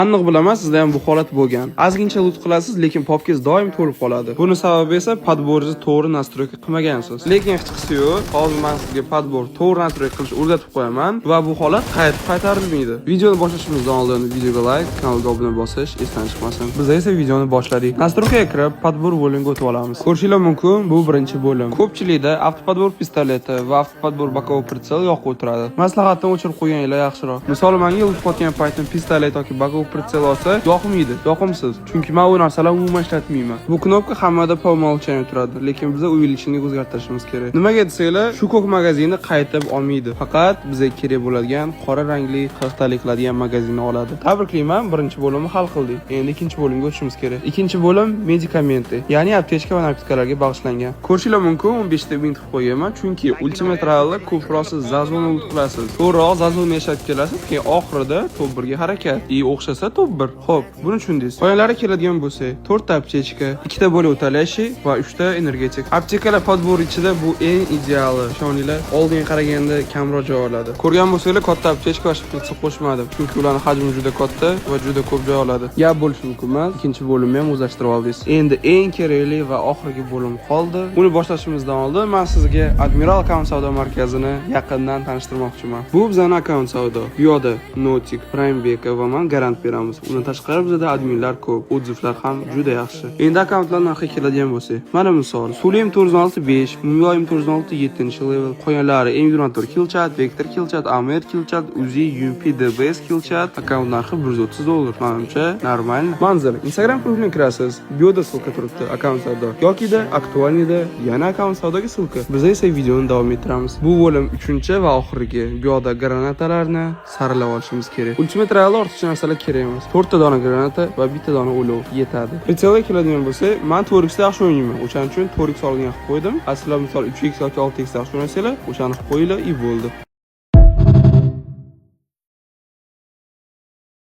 Aniq bilaman, sizda ham bu holat bo'lgan. Ozgincha lut qilasiz, lekin popkez doim to'lib qoladi. Buni sababi esa podborni to'g'ri nastroyka qilmagansiz. Lekin hech qisi yo'q. Hozir men sizga podbor to'g'ri nastroyka qilish o'rgatib qo'yaman va bu holat qaytarilmaydi. Videoni boshlashimizdan oldin videoga like, kanalga obuna bosish esdan chiqmasin. Biz esa videoni boshladik. Nastroykaga kirib, podbor bo'limiga o'tib olamiz. Ko'rishingiz mumkin, bu birinchi bo'lim. Ko'pchilikda avtopodbor pistoleti va avtopodbor bokovой pritsel yoqib o'tiradi. Maslahatdan o'chirib qo'yganinglar yaxshiroq. Misol menga o'tib paytim pistolet yoki bokovой pritsel olsa yoqmaydi, yoqimsiz. Chunki men bu narsalarni umuman ishlatmayman. Bu knopka hammada po umolchanib turadi, lekin biz uyilishini o'zgartirishimiz kerak. Nimaga desanglar, shu ko'k magazinni qaytib olmaydi. Faqat bizga kerak bo'ladigan qora rangli qirqtalik qiladigan magazinni oladi. Tabriklayman, birinchi bo'limni hal qildik. Endi ikkinchi bo'limga o'tishimiz kerak. Ikkinchi bo'lim medikamenti, ya'ni aptechka va narkotikalarga bag'ishlangan. Ko'rishingiz mumkin, 15 ta bin qilib qo'yganman, chunki ultimate rally ko'proq siz zazoni ult qilasiz. To'g'riroq zazoni yashab kelasiz, keyin oxirida top 1 ga harakat. O'xshasa top 1. Xo'p, buni tushundingiz. Qo'yinlari keladigan bo'lsa, 4 ta aptechka, 2 ta bo'la o'talashi va 3 ta energetik. Aptekalar podbor ichida bu eng ideali. Ishoninglar, oldinga qaraganda kamroq joy oladi. Ko'rgan bo'lsangiz, katta aptechka va shpritsi qo'shmadim, chunki ularning hajmi juda katta va juda ko'p joy oladi. Gap bo'lishi mumkin emas. Ikkinchi bo'limni ham o'zlashtirib oldingiz. Endi eng kerakli va oxirgi bo'lim qoldi. Uni boshlashimizdan oldin men sizga Admiral akkaunt savdo markazini yaqindan tanishtirmoqchiman. Bu bizning akkaunt savdo. Bu yerda Notik, Primebek va men garant beramiz. Undan tashqari bizda adminlar ko'p, odzivlar ham juda yaxshi. Endi akkauntlar narxi keladigan bo'lsa, mana misol, Sulim 465, Mumyoyim 467 level, qo'yinlari M24 Killchat, Vector Killchat, Amer Killchat, Uzi, UMP, DBS Killchat, akkaunt narxi $130. Menimcha normal. Manzil, Instagram profilimga kirasiz. Bu yerda ссылка turibdi, akkaunt savdo. Yokida aktualnida yana akkaunt savdoga ссылка. Biz esa videoni davom ettiramiz. Bu bo'lim 3-chi va oxirgi. Bu yerda granatalarni saralab olishimiz kerak. Ultimate Rally ortiqcha narsalar kerak emas. 4 ta dona granata va 1 ta dona olov yetadi. Pritselga keladigan bo'lsa, men 4x da yaxshi o'ynayman. O'shaning uchun 4x olgan qilib qo'ydim. Aslida misol 3x yoki 6x yaxshi o'ynasanglar, o'shani qilib qo'yinglar, bo'ldi.